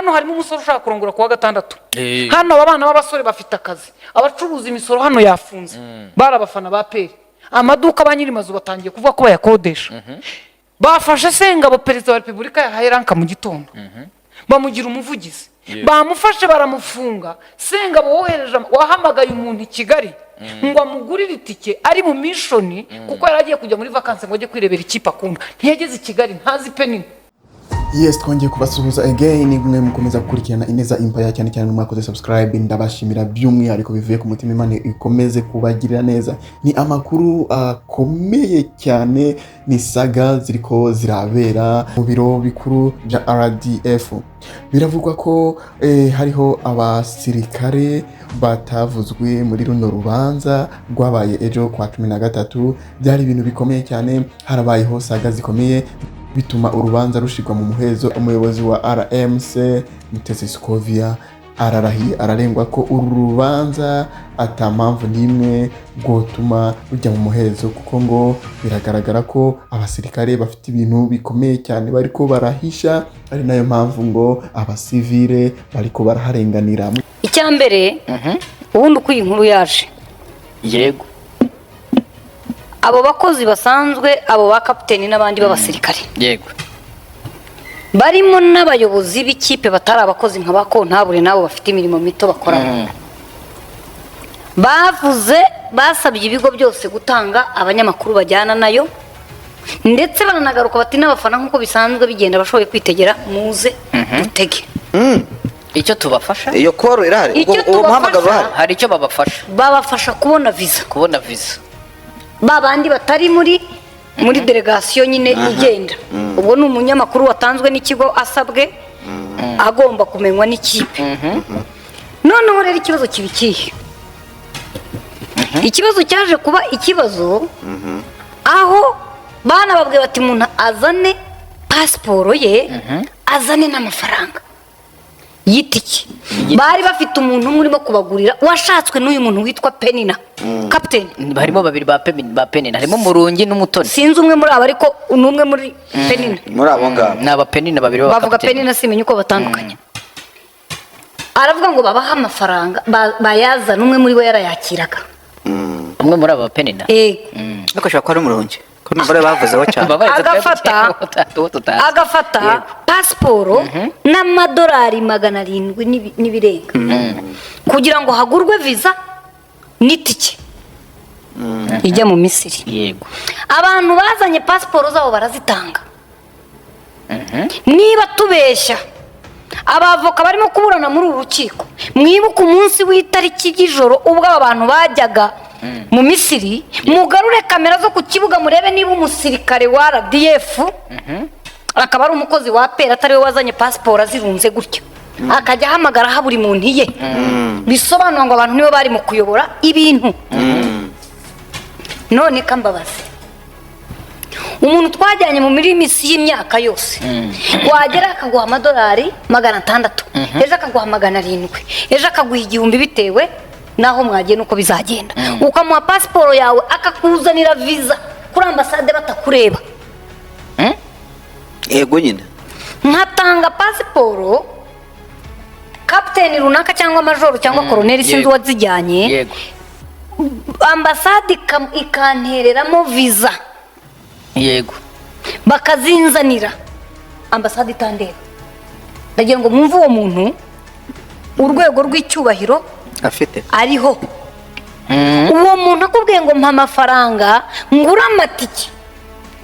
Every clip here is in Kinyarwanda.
hano harimo umusore ushaka kurongora kuwa gatandatu hano abana b'abasore bafite akazi abacuruza imisoro hano yafunze barabafana ba peri amaduka abanyirimazu batangiye kuvuga ko bayakodesha bafashe Sengabo perezida wa Repubulika yahaye ranka mu gitondo bamugira umuvugizi bamufashe baramufunga Sengabo wohereje wahamagaye umuntu I Kigali ngo amugurire itike ari mu mission kuko yaragiye kujya muri vacances ngo ajye kwirebera ikipe akunda ntiyageze I Kigali ntazi penini. Yes, twongeye kubasuhuza again mwe mukomeza gukurikirana Ineza Empire cyane cyane mwakoze subscribe ndabashimira by'umwihariko bivuye ku mutima Imana ikomeze kubagirira neza. Ni amakuru akomeye cyane ni saga ziriko zirabera mu biro bikuru bya RDF. Biravugwa ko hariho abasirikare batavuzwe muri runo rubanza rwabaye ejo kwa 13 byari ibintu bikomeye cyane harabayeho saga zikomeye bituma urubanza rushigwa mu muhezo. Umuyobozi wa RMC Mutesi Scovia ararahiye ararengwa ko uru rubanza atampamvu nimwe gutuma rujya mu muhezo kuko ngo biragaragara ko abasirikare bafite ibintu bikomeye cyane bariko barahisha ari nayo mpamvu ngo abasivile bariko baraharenganira. Icyambere ubundi uko iyi nkuru yaje yego abo bakozi basanzwe abo ba kapiteni n'abandi b'abasirikare yego barimo n'abayobozi b'ikipe batari abakozi nka bakontabure nabo bafite imirimo mito bakora bavuze basabye ibigo byose gutanga abanyamakuru bajyana nayo ndetse baranagaruka bati n'abafana nkuko bisanzwe bigenda bashoboye kwitegera muze dutege icyo tubafasha iyo koro irahari uwo muhamagaro hari icyo babafasha kubona visa babandi batari muri delegation nyine igenda ubwo ni umunyamakuru watanzwe n'ikigo asabwe agomba kumenywa n'ikipe noneho rero ikibazo kibikiye ikibazo cyaje kuba ikibazo aho bana babwiye bati umuntu azane pasiporo ye azane n'amafaranga yitiki bari bafite umuntu umurimo kubagurira washatswe n'uyu muntu witwa Penina captain barimo babiri ba Penina harimo Murungi n'Umutoni sinzi umwe muri abo ariko n'umwe muri Penina muri abo ngabo n'aba Penina babiri bavuga Penina simenye uko batandukanye aravuga ngo babaha amafaranga bayazana umwe muri bo yarayakiraga umwe muri aba Penina ariko shaka ko ari Murungi ko nubare bavuzeho cyane agafata pasiporo n'amadolari 700 n'ibirenga kugira ngo hagurwe visa n'itike ijya mu Misiri. Yego abantu bazanye pasiporo zabo barazitanga niba tubeshya abavoka barimo kuburana muri urukiko mwibuka umunsi w'itariki y'ijoro ubwo abantu bajyaga mu Misiri mugarure kamera zo ku kibuga murebe niba umusirikare wa RDF akaba ari umukozi wa pera atari we wazanye pasiporo azirunze gutyo akajya ahamagara ha buri muntu iye bisobanura ngo abantu nibo bari mu kuyobora ibintu none kambabaze umuntu twajyanye mu misi y'imyaka yose wagera akaguha amadolari 600 ejo akaguha 700 ejo akaguha 1000 bitewe naho mwagiye nuko bizagenda ukamuha pasiporo yawe akakuzanira visa kuri ambasade batakureba yego nyine nkatanga pasiporo kapiteni runaka cyangwa majoro cyangwa koroneli sinzi wazijyanye yego ambasade ikantereramo visa yego bakazinzanira ambasade itandeba ndagira ngo mwumve uwo muntu urwego rw'icyubahiro afite ariho uwo muntu akubwiye ngo mpa amafaranga ngura amatike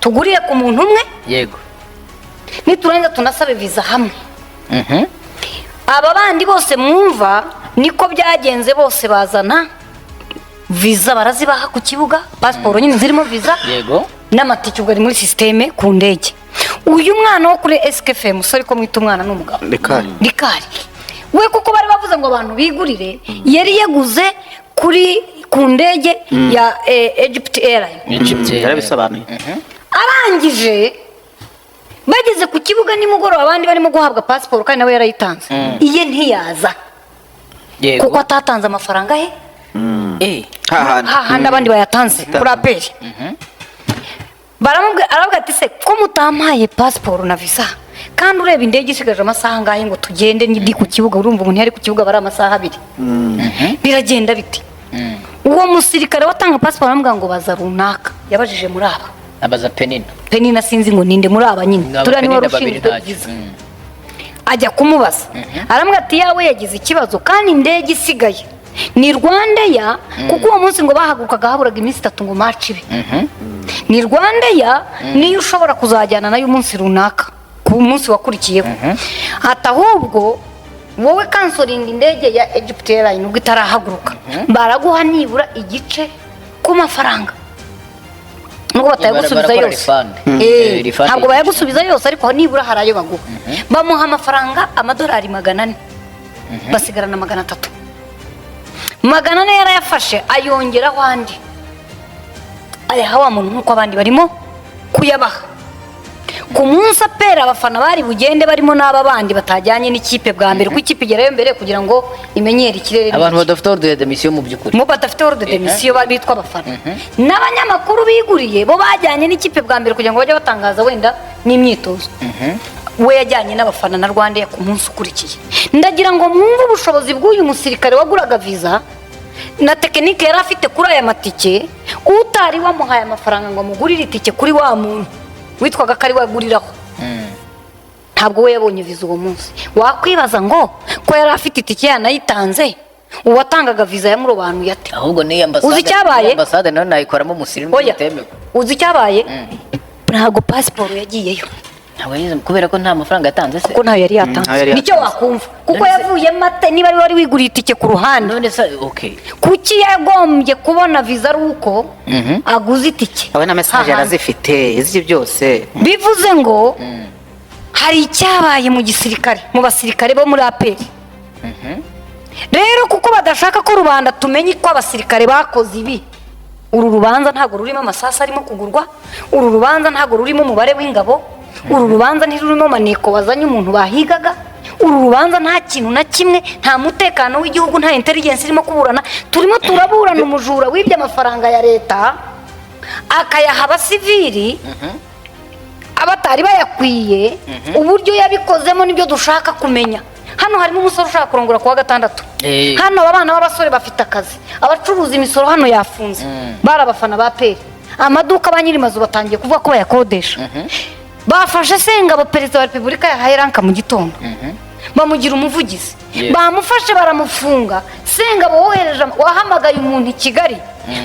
tuguriye ku muntu umwe yego niturenga tunasabe visa hamwe aba bandi bose mwumva niko byagenze bose bazana visa barazibaha ku kibuga pasiporo nyine zirimo visa yego n'amatike ubwo ari muri systeme ku ndege uyu mwana wo kuri SKFM musore ko mwita umwana n'umugabo Rikari we kuko bari bavuze ngo abantu bigurire yari yaguze ku ndege ya Egypt Airlines yarabisobanuye arangije bageze ku kibuga nimugoroba abandi barimo guhabwa pasiporo kandi nawe yarayitanze iye ntiyaza kuko atatanze amafaranga he hahandi abandi bayatanze kuri aperi aravuga ati se ko mutampaye pasiporo na visa kandi ureba indege isigaje amasaha angahe ngo tugende ndi ku kibuga urumva umuntu yari ku kibuga bari amasaha 2 biragenda biti uwo musirikare watanga passport aramubwira ngo baza runaka yabajije muri aba abaza penina sinzi ngo ninde muri aba nyine turiya niwe rushinzwe viza ajya kumubaza aramubwira ati yawe yagize ikibazo kandi indege isigaye ni Rwanda ya kuko uwo munsi ngo bahagurukaga haburaga iminsi 3 ngo macibe ni Rwanda ya niyo ushobora kuzajyana nayo umunsi runaka ku munsi wakurikiyeho ati ahubwo wowe canceling indege ya Egypt Airline ubwo itarahaguruka baraguha nibura igice ku mafaranga nubwo batayagusubiza yose ntabwo bayagusubiza yose ariko nibura harayo baguha bamuha amafaranga amadolari 400 basigarana 300 400 yarayafashe ayongeraho andi ayaha wa muntu nkuko abandi barimo kuyabaha ku munsi apera abafana bari bugende barimo n'aba bandi batajyanye n'ikipe bwa mbere ku ikipe igerayo mbere kugira ngo imenyere ikirere abantu badafite ordre de mission mu byukuri mu badafite ordre de mission bitwa abafana n'abanyamakuru biguriye bo bajyanye n'ikipe bwa mbere kugira ngo bajye batangaza wenda n'imyitozo we yajyanye n'abafana na Rwanda ku munsi ukurikiye ndagira ngo mwumve ubushobozi bw'uyu musirikare waguraga visa na tekinike yari afite kuri aya matike utari wamuhaye amafaranga ngo amugurire itike kuri wa muntu witwaga kari waguriraho ntabwo we yabonye viza uwo munsi wakwibaza ngo ko yari afite itike yanayitanze uwatangaga viza yamurobanuye ate ahubwo ni ambasade nayo nayikoramo umusirimu bitemewe uzi icyabaye ntabwo passport yagiyeyo kubera ko nta mafaranga yatanze se kuko ntayo yari yatanze nicyo wakumva kuko yavuye mate niba wari wiguriye itike ku ruhande none se kuki yagombye kubona viza ari uko aguze itike awe na message yarazifite izi byose bivuze ngo hari icyabaye mu gisirikare mu basirikare bo muri APR rero kuko badashaka ko rubanda tumenye ko abasirikare bakoze ibi uru rubanza ntago rurimo amasasa arimo kugurwa uru rubanza ntago rurimo umubare w'ingabo uru rubanza ntirurimo maneko wazanye umuntu bahigaga uru rubanza nta kintu na kimwe nta mutekano w'igihugu nta intelligence irimo kuburana turimo turaburana umujura wibye amafaranga ya leta akayaha abasivili abatari bayakwiye uburyo yabikozemo nibyo dushaka kumenya hano harimo umusore ushaka kurongora kuwa 6 hano abana b'abasore bafite akazi abacuruza imisoro hano yafunze barabafana ba peri amaduka abanyirimazu batangiye kuvuga ko bayakodesha bafashe Sengabo perezida wa Repubulika yahaye ranka mu gitondo bamugira umuvugizi bamufashe baramufunga Sengabo wahamagaye umuntu i Kigali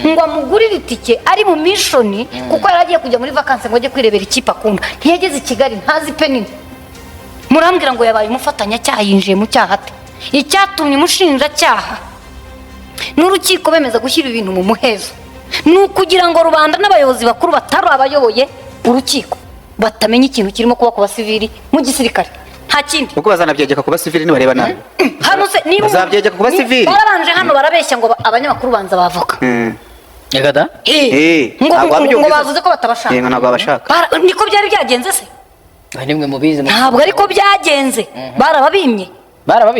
ngo amugurire itike ari mu mission kuko yaragiye kujya muri vacances ngo ajye kwirebera ikipe akunda ntiyageze i Kigali ntazi penini murambwira ngo yabaye umufatanya cyaha yinjiye mu cyaha ate icyatumye umushinja cyaha n'urukiko bemeza gushyira ibintu mu muhezo nukugira ngo rubanda n'abayobozi bakuru batari abayoboye urukiko batamenya ikintu kirimo kuba ku basivili mu gisirikare nta kindi uko bazanabyegeka ku basivili nibareba nabi hano se niba bazabyegeka ku basivili barabanje hano barabeshya ngo abanyamakuru banza bavoka yagada ngo bavuze ko batabashaka ntabwo babashaka niko byari byagenze se nimwe mubizi ntabwo ariko byagenze barababimye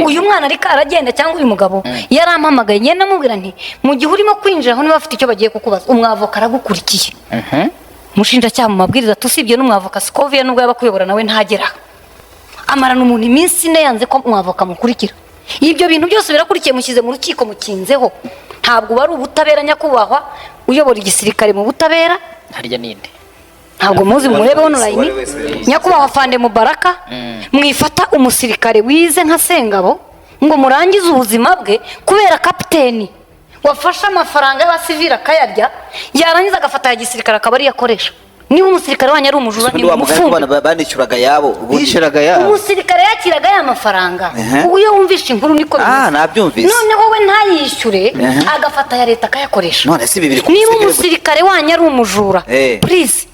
uyu mwana ariko aragenda cyangwa uyu mugabo yarampamagaye ngenda mubwira nti mu gihe urimo kwinjira aho niba bafite icyo bagiye kukubaza umwavoka aragukurikiye umushinjacyaha mu mabwiriza tusibye n'umwavoka Scovia nubwo yaba kuyobora nawe ntagera amarana umuntu iminsi 4 yanze ko umwavoka mukurikira ibyo bintu byose birakurikiye mushyize mu rukiko mukinzeho ntabwo bari ubutabera nyakubahwa uyobora igisirikare mu butabera harya ninde ntabwo muzi murebe online nyakubahwa Afande Mubaraka mwifata umusirikare wize nka Sengabo ngo murangize ubuzima bwe kubera kapiteni wafashe amafaranga y'abasivili akayarya yarangiza agafata ya gisirikare akaba ari yakoresha niba umusirikare wanyu ari umujura ni umufungo banicuraga yabo bishiraga yabo umusirikare yakiraga ya mafaranga uyo wumvisha inkuru niko nabyumvise none wowe ntayishyure agafata ya leta akayakoresha none si bibiri niba umusirikare wanyu ari umujura please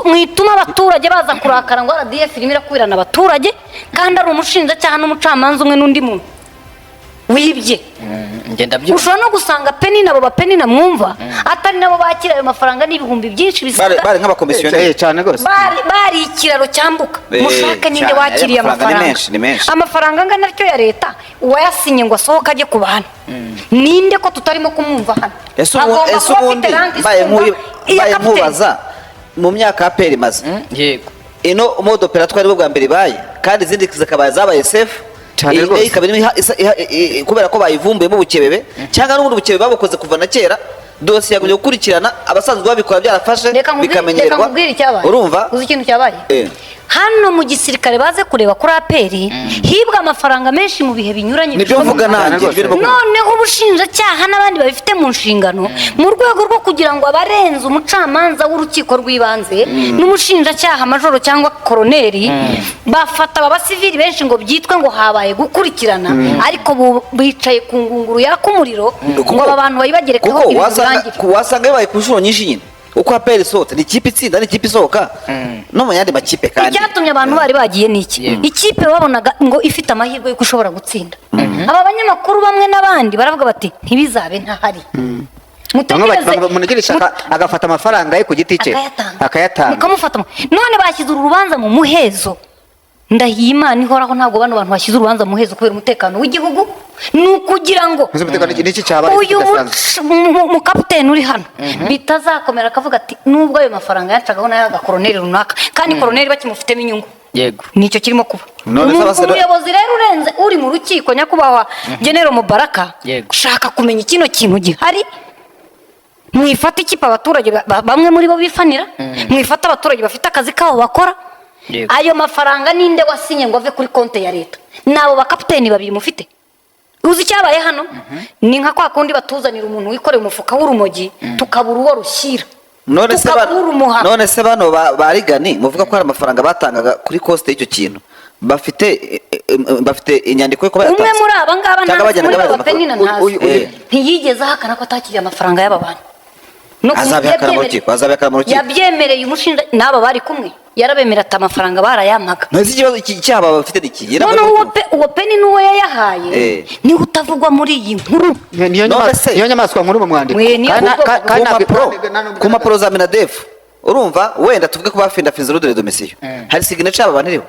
mwituma abaturage baza kurakara ngo RDF irimo irakubirana abaturage kandi ari umushinjacyaha n'umucamanza umwe n'undi muntu wibye ushobora no gusanga penina abo bapenina mwumva atari nabo bakira ayo mafaranga n'ibihumbi byinshi bari nk'abakomisiyoneri cyane rwose bari ikiraro cyambuka mushake ninde wakiriye amafaranga amafaranga angana atyo ya leta uwayasinye ngo asohoke ajye ku bantu ninde ko tutarimo kumwumva hano ese ubundi mbaye nkubaza mu myaka ya peri maze yego ino mode operatoire aribwo bwa mbere ibaye kandi izindi zikabaye zabaye safe Cyane iyi rwose. ikaba irimo kubera ko bayivumbuyemo ubukebebe cyangwa n'ubundi bukebebe babukoze kuva na kera dosiye yagumye gukurikirana abasanzwe babikora byarafashe reka bikamenyerwa nkubwire icyabaye urumva uzi ikintu cyabaye hano mu gisirikare baze kureba kuri aperi hibwa amafaranga menshi mu bihe binyuranye nibyo mvuga nanjye noneho ubushinjacyaha n'abandi babifite mu nshingano mu rwego rwo kugira ngo abarenze umucamanza w'urukiko rw'ibanze n'umushinjacyaha majoro cyangwa koroneri bafata aba basivili benshi ngo byitwe ngo habaye gukurikirana ariko bicaye ku ngunguru yaka umuriro ngo aba bantu bayibagerekeho ibintu birangire wasanga bibaye ku nshuro nyinshi nyine uko aperi isohotse ni ikipe itsinda ni ikipe isohoka no mu yandi makipe kandi icyatumye abantu bari bagiye ni iki ikipe babonaga ngo ifite amahirwe y'uko ushobora gutsinda aba banyamakuru bamwe n'abandi baravuga bati ntibizabe ntahari mutegereze agafata amafaranga ye ku giti cye akayatanga mukamufata none bashyize uru rubanza mu muhezo ndahiye Imana ihoraho ntabwo bano bantu bashyize urubanza mu muhezo kubera umutekano w'igihugu ni ukugira ngo uyu mukapiteni uri hano bitazakomera akavuga ati nubwo ayo mafaranga yacagaho nayo agakoroneri runaka kandi koroneri bakimufitemo inyungu yego nicyo kirimo kuba umuyobozi rero urenze uri mu rukiko nyakubahwa genero Mubaraka shaka kumenya kino kintu gihari mwifata ikipe abaturage bamwe muri bo bifanira mwifata abaturage bafite akazi kabo bakora ayo mafaranga ninde wasinye ngo ave kuri konti ya leta nabo bakapiteni babiri mufite uzi icyabaye hano ni nka kwa kundi batuzanira umuntu wikoreye umufuka w'urumogi tukabura uwo rushyira none se bano barigani muvuga ko hari amafaranga batangaga kuri koste y'icyo kintu bafite inyandiko yo kuba yatanze umwe muri aba ngaba ntazi muri aba penina ntazi ntiyigeze ahakana ko atakiriye amafaranga y'aba bantu azabihakana mu rukiko yabyemereye umushinja n'aba bari kumwe yarabemera ati amafaranga barayamaga ntazi ikibazo cyaba bafite n'iki noneho uwo peni n'uwo yayahaye niwe utavugwa muri iyi nkuru niyo nyamaswa nkuru mu mwandiko ku mpapuro za minadefu urumva wenda tuvuge ko bafindafinze urudere domisiyo hari signature aba bantu iriho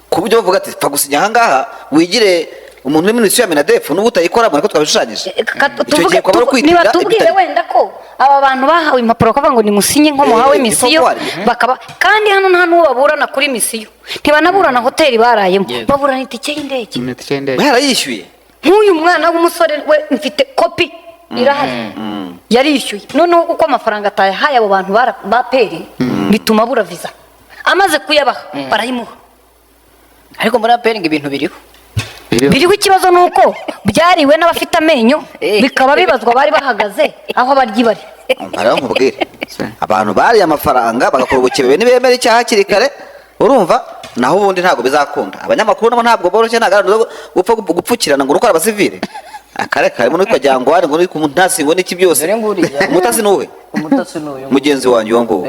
ku buryo bavuga ati pfa gusinya ahangaha wigire umuntu uri muri ya minadefu n'ubu utayikora mu niko twabishushanyije niba tubwire wenda ko aba bantu bahawe impapuro bakavuga ngo nimusinye nko muhawe misiyo bakaba kandi hano nta n'uwo baburana kuri misiyo ntibanaburana hoteli barayemo baburana itike y'indege barayishyuye nk'uyu mwana w'umusore we mfite kopi irahari yarishyuye noneho uko amafaranga atayahaye abo bantu ba peri bituma abura viza amaze kuyabaha barayimuha ariko muri aperi ngo ibintu biriho ikibazo nuko byariwe n'abafite amenyo bikaba bibazwa bari bahagaze aho baryi bari nkubwire abantu bariye amafaranga bagakora ubukebebe ntibemera icyaha hakiri kare urumva naho ubundi ntabwo bizakunda abanyamakuru nabo ntabwo boroshye ntabwo gupfa gupfukirana ngo urukora abasivile akare kare muri kwagira ngo wari ngo uri ku ntasi ngo niki byose umutasi nuwe mugenzi wanjye uwo nguwo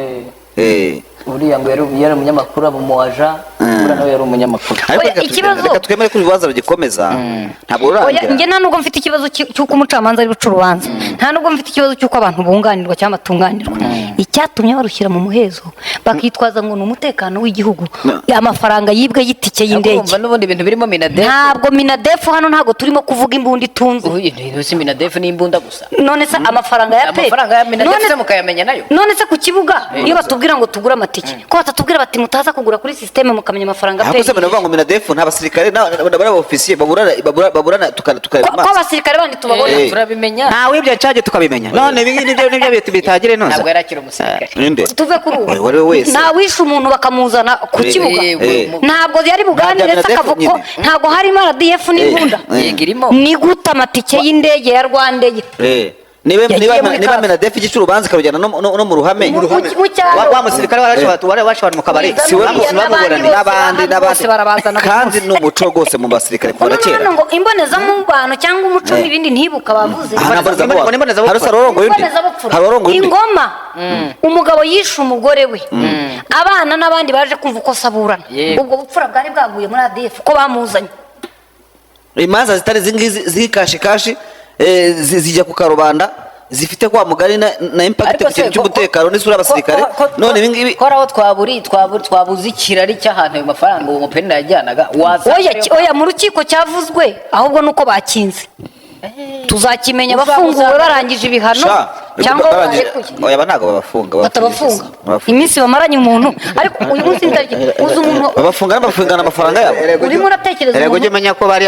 uriya ngo yari umunyamakuru aba muwaja uriya nawe yari umunyamakuru reka twemere ko ibibazo bigikomeza ntabwo urangira njye nta nubwo mfite ikibazo cy'uko umucamanza ari buca urubanza nta nubwo mfite ikibazo cy'uko abantu bunganirwa cyangwa batunganirwa icyatumye barushyira mu muhezo bakitwaza ngo ni umutekano w'igihugu amafaranga yibwe y'itike y'indege n'ubundi bintu birimo minadefu ntabwo minadefu hano ntabwo turimo kuvuga imbunda itunze si minadefu ni imbunda gusa none se amafaranga ya pe amafaranga ya minadefu se mukayamenya nayo none se ku kibuga iyo batubwira ngo tugure amatike ko batatubwira bati mutaza kugura kuri systeme mukamenya amafaranga pe Akoze banavuga ngo minadefu nta basirikare n'abari ofisiye baburana tukarema ko abasirikare bandi tubabona turabimenya nta wibya caje tukabimenya none nibyo bitagire none ntabwo yarakira umusirikare tuve kuri uwo nta wishe umuntu bakamuzana ku kibuga ntabwo yari buganire se akavuga ko ntabwo harimo RDF n'imbunda ni guta amatike y'indege ya Rwanda niba minadefu igice urubanza ikarujyana no mu ruhame wa musirikare warashobora mu kabari n'abandi kandi n'umuco rwose mu basirikare kuva kera ngo imbonezamubano cyangwa umuco n'ibindi ntibuka bavuze ingoma umugabo yishe umugore we abana n'abandi baje kumva uko saburana ubwo bupfura bwari bwaguye muri ADF ko bamuzanye imanza zitari zikashikashi zijya ku karubanda zifite kwa mugari na impact ku kintu cy'umutekano n'isura y'abasirikare none ibi ngibi ko aho twabuze ikirari cy'ahantu ayo mafaranga uwo mupeni yajyanaga oya mu rukiko cyavuzwe ahubwo nuko bakinze tuzakimenya bafunguwe barangije ibihano cyangwa barekuye oya ntabwo babafunga batabafunga iminsi bamaranye umuntu ariko uyu munsi uzi umuntu bafungana amafaranga yabo urimo uratekereza rego ujye umenya ko bari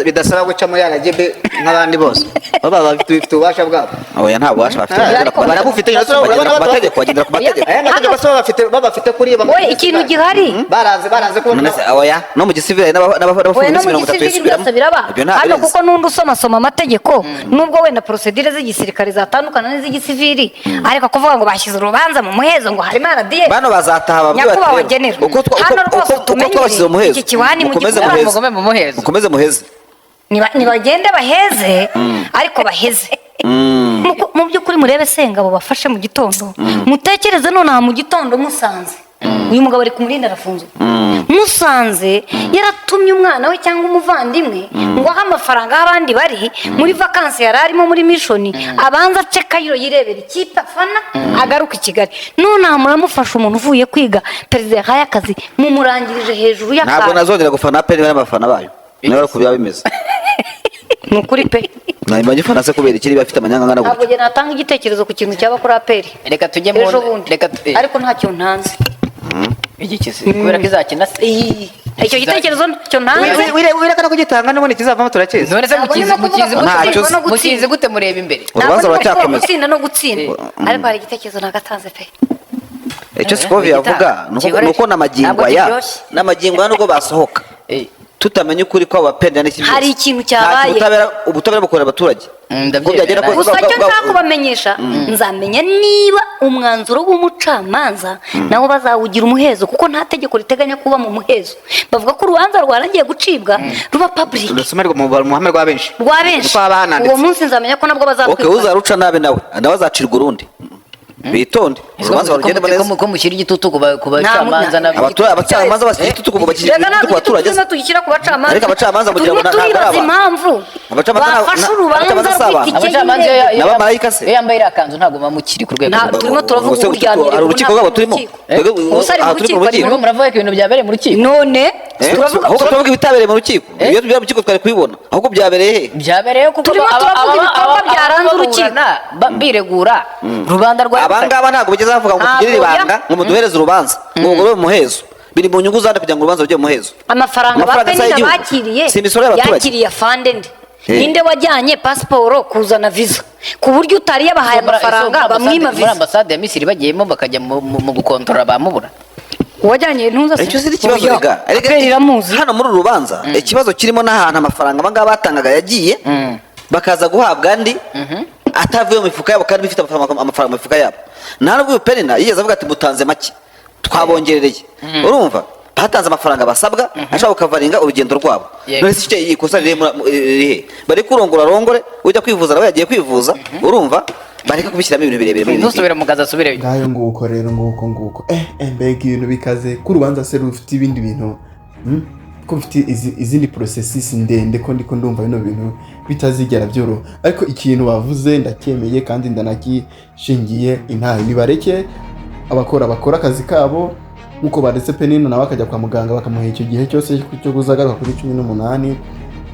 bidasaba guca muri RGB nk'abandi bose baba bafite ububasha bwabo oya nta bubasha bafite barabufite amategeko bagendera ku mategeko amategeko bafite kuri bo we ikintu gihari baranze kubona oya no mu gisivili n'abafunga no mu gisivili byose biraba hano kuko n'undi usoma amategeko nubwo wenda procedure z'igisirikare zatandukana n'iz'igisivili ariko kuvuga ngo bashyize urubanza mu muhezo ngo harimo RDF bano bazataha nyakubahwa genera hano rwose tumenye iki kiwani mu gikorwa mukomeze muheze nibagende baheze ariko baheze mu by'ukuri murebe Sengabo bafashe mu gitondo mutekereze nonaha mu gitondo musanze uyu mugabo ari kumurinda arafunzwe musanze yaratumye umwana we cyangwa umuvandimwe ngo ahe amafaranga y'abandi bari muri vakansi yari arimo muri mishoni abanza ace Kayiro yirebera ikipe afana agaruka i Kigali nonaha muramufasha umuntu uvuye kwiga perezida yahaye akazi mumurangirije hejuru y'akantu ntabwo nazongera gufana pe n'abafana bayo niba kubiba bimeze ni ukuri pe ntabwo ngifana se kubera ikiri bafite amanyanga ngana ntabwo njye natanga igitekerezo ku kintu cyaba kuri aperi reka tujye mu ariko ntacyo ntanze igikize kubera ko izakina se icyo gitekerezo cyo ntanze wirekana kugitanga n'ubundi kizavamo turakizi none se mukizi gute mureba imbere urubanza ruracyakomeza gutsinda no gutsinda ariko hari igitekerezo nagatanze pe icyo Scovia avuga nuko n'amagingo ya nubwo basohoka tutamenya ukuri ko abapenda n'ikindi hari ikintu cyabaye ubutabera bukorera abaturage gusa cyo nshaka kubamenyesha nzamenya niba umwanzuro w'umucamanza nawo bazawugira umuhezo kuko nta tegeko riteganya kuba mu muhezo bavuga ko urubanza rwarangiye gucibwa ruba public mu ruhame rwa benshi uwo munsi nzamenya ko nabwo bazatwika uzaruca nabi nawe azacirwa urundi bitonde urubanza rugende neza ko mushyira igitutu ku bacamanza abacamanza bashyira igitutu ku baturage tugishyira ku bacamanza ariko abacamanza mugira ngo turibaza impamvu bafashe urubanza abacamanza n'abamarayika se yambaye irakanzu ntabwo bamukiri ku rwego turimo turavuga uburyamye hari urukiko rwabo turimo turimo muravuga ko ibintu byabereye mu rukiko none ahubwo turavuga ibitabereye mu rukiko iyo tubyara mu rukiko twari kubibona ahubwo byabereye he byabereye kuko turimo turavuga ibikorwa byaranze urukiko biregura rubanda rwa abangaba ntabwo bigeze bavuga ngo tugirire ibanga ngo muduhereze urubanza ngo ngore mu muhezo biri mu nyungu zande kugira ngo urubanza rujye mu muhezo amafaranga bapenira bakiriye yakiriye Afande ninde wajyanye pasiporo kuzana visa ku buryo utari yabahaye amafaranga bamwima visa muri ambasade ya Misiri bagiyemo bakajya mu gukontorora bamubura wajyanye ntuza se icyo ziri kibazo hano muri uru rubanza ikibazo kirimo n'ahantu amafaranga abangaba batangaga yagiye bakaza guhabwa andi atavuye mu mifuka yabo kandi bifite amafaranga mu mifuka yabo nta nubwo Penina yigeze avuga ati mutanze make twabongerereye urumva batanze amafaranga basabwa ashaka kukavaringa urugendo rwabo none se icyo ikosa ririhe bari kurongora rongore ujya kwivuza nawe yagiye kwivuza urumva bareka kubishyiramo ibintu birebire ntusubire mu kazi asubireyo ngayo nguko rero nguko mbega ibintu bikaze ku rubanza se rufite ibindi bintu ko mfite izindi processes ndende ko ndiko ndumva bino bintu bitazigera byoro ariko ikintu bavuze ndacyemeye kandi ndanakishingiye intahe nibareke bakora akazi kabo nkuko baretse Penina nawe akajya kwa muganga bakamuha icyo gihe cyose cyo guzagaruka kuri 18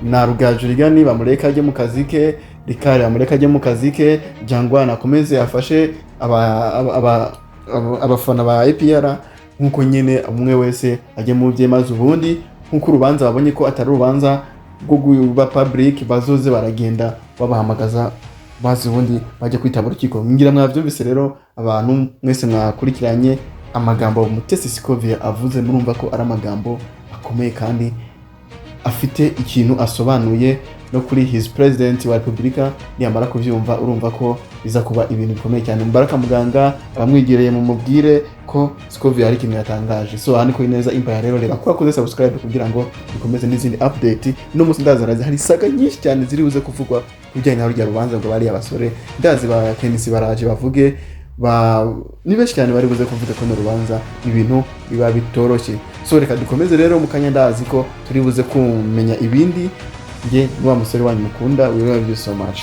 na Rugajurigani bamureka ajye mu kazi ke Rikari amureka ajye mu kazi ke Jangwana akomeze afashe abafana ba APR nkuko nyene umwe wese ajye mu bye maze ubundi nkuko urubanza babonye ko atari urubanza rwo guba public bazoze baragenda babahamagaza bazi ubundi bajya kwitaba urukiko ngira mwabyumvise rero abantu mwese mwakurikiranye amagambo Mutesi Scovia avuze murumva ko ari amagambo akomeye kandi afite ikintu asobanuye no kuri his president wa Republika niyamara kuvyumva urumva ko biza kuba ibintu bikomeye cyane Mubarak Muganga abamwigereye mu mubwire ko Scovia ari ikintu yatangaje so hano ko ineza Empire rero reba ko akoze subscribe kugira ngo bikomeze n'izindi update no musi ndazaraza hari saga nyinshi cyane ziri buze kuvugwa kujyanye na rya rubanza ngo bari abasore ndazi ba Kenisi baraje bavuge ni benshi cyane bari buze kuvuga ko no rubanza ibintu biba bitoroshye so reka dukomeze rero mu kanya ndazi ko turi buze kumenya ibindi nge n'uwa musore wanyu mukunda we love you so much